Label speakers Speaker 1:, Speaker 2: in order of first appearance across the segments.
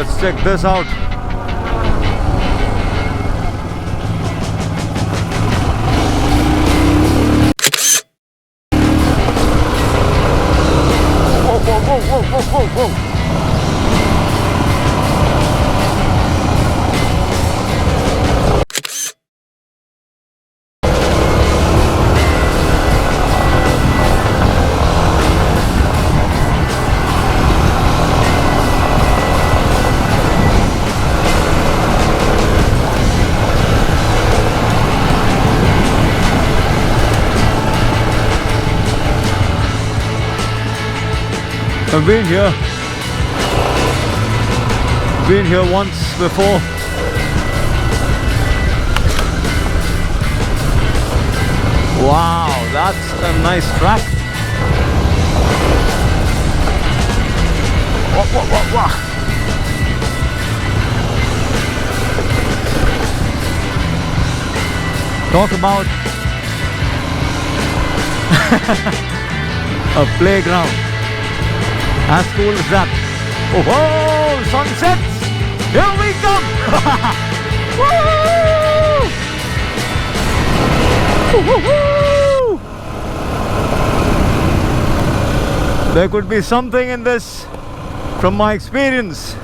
Speaker 1: let's check this out. Whoa, whoa, whoa, whoa, whoa, whoa, whoa. I've been here once before. Wow, that's a nice track. Whoa, whoa, whoa, whoa. Talk about a playground. As cool as that. Oh, whoa, sunsets! Here we come! Woo! There could be something in this from my experience.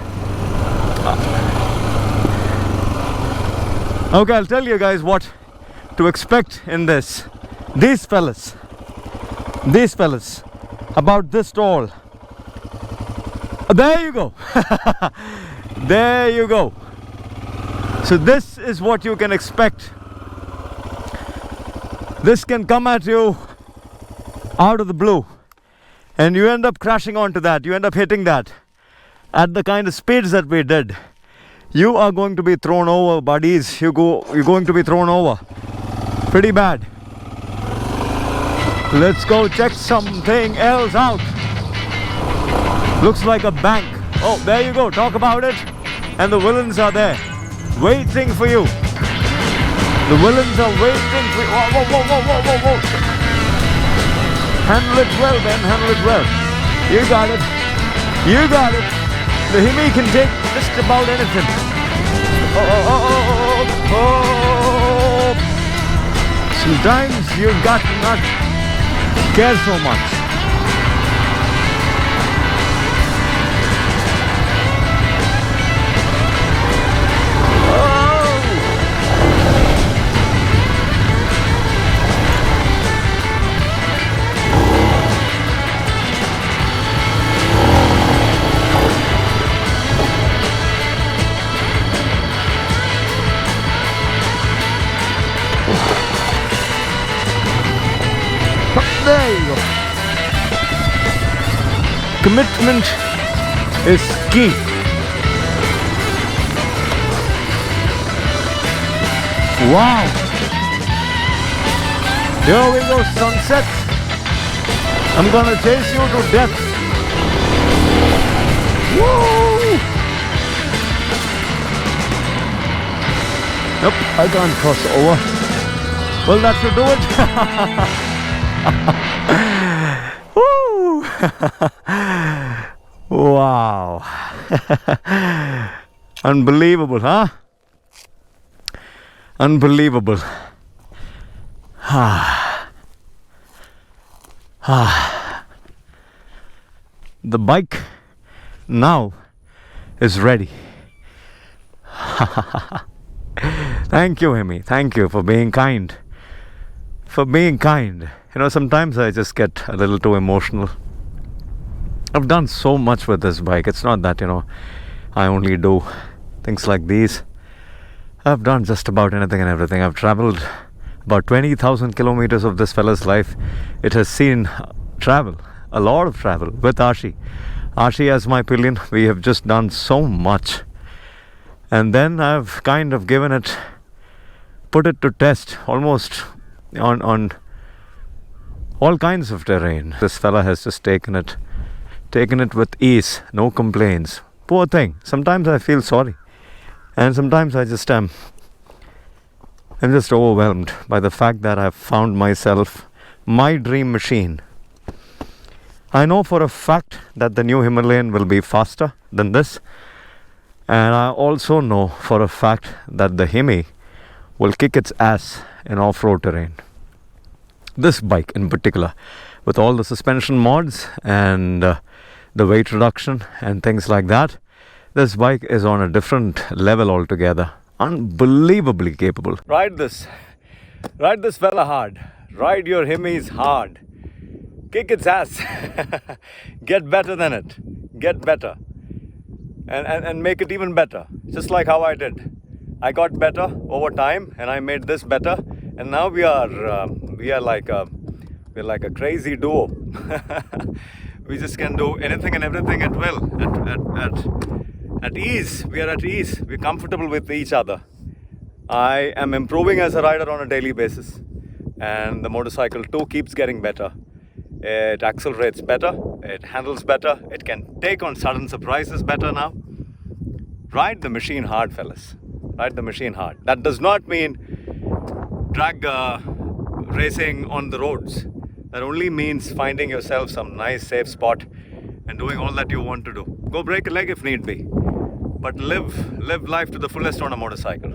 Speaker 1: Okay, I'll tell you guys what to expect in this. These fellas, about this tall. There you go. There you go. So this is what you can expect. This can come at you out of the blue, and you end up crashing onto that. You end up hitting that at the kind of speeds that we did. You are going to be thrown over, buddies. You're going to be thrown over pretty bad. Let's go check something else out. Looks like a bank. Oh, there you go. Talk about it. And the villains are there, waiting for you. The villains are waiting for you. Whoa, whoa, whoa, whoa, whoa, whoa, whoa. Handle it well, Ben. Handle it well. You got it. You got it. The Himi can take just about anything. Oh, oh, oh, oh, oh. Sometimes you've got to not care so much. There you go. Commitment is key. Wow. Here we go, sunset. I'm gonna chase you to death. Woo! Nope, I can't cross over. Well, that should do it. Woo! Wow. Unbelievable, huh? Unbelievable. The bike now is ready. Thank you, Himi. Thank you for being kind. For being kind. You know, sometimes I just get a little too emotional. I've done so much with this bike. It's not that, you know, I only do things like these. I've done just about anything and everything. I've traveled about 20,000 kilometers of this fella's life. It has seen travel, a lot of travel with Ashi. Ashi as my pillion. We have just done so much. And then I've kind of given it, put it to test almost on all kinds of terrain. This fella has just taken it with ease, no complaints. Poor thing. Sometimes I feel sorry, and sometimes I just I'm just overwhelmed by the fact that I've found myself my dream machine. I know for a fact that the new Himalayan will be faster than this, And I also know for a fact that the Himi will kick its ass in off-road terrain. This bike in particular, with all the suspension mods and the weight reduction and things like that, this bike is on a different level altogether. Unbelievably capable. Ride this fella hard. Ride your Himis hard. Kick its ass. Get better than it. Get better. And make it even better. Just like how I did. I got better over time and I made this better. And now we are like a crazy duo. We just can do anything and everything at will. At ease. We are at ease. We're comfortable with each other. I am improving as a rider on a daily basis. And the motorcycle too keeps getting better. It accelerates better. It handles better. It can take on sudden surprises better now. Ride the machine hard, fellas. Ride the machine hard. That does not mean drag racing on the roads. That only means finding yourself some nice safe spot and doing all that you want to do. Go break a leg if need be. But live life to the fullest on a motorcycle.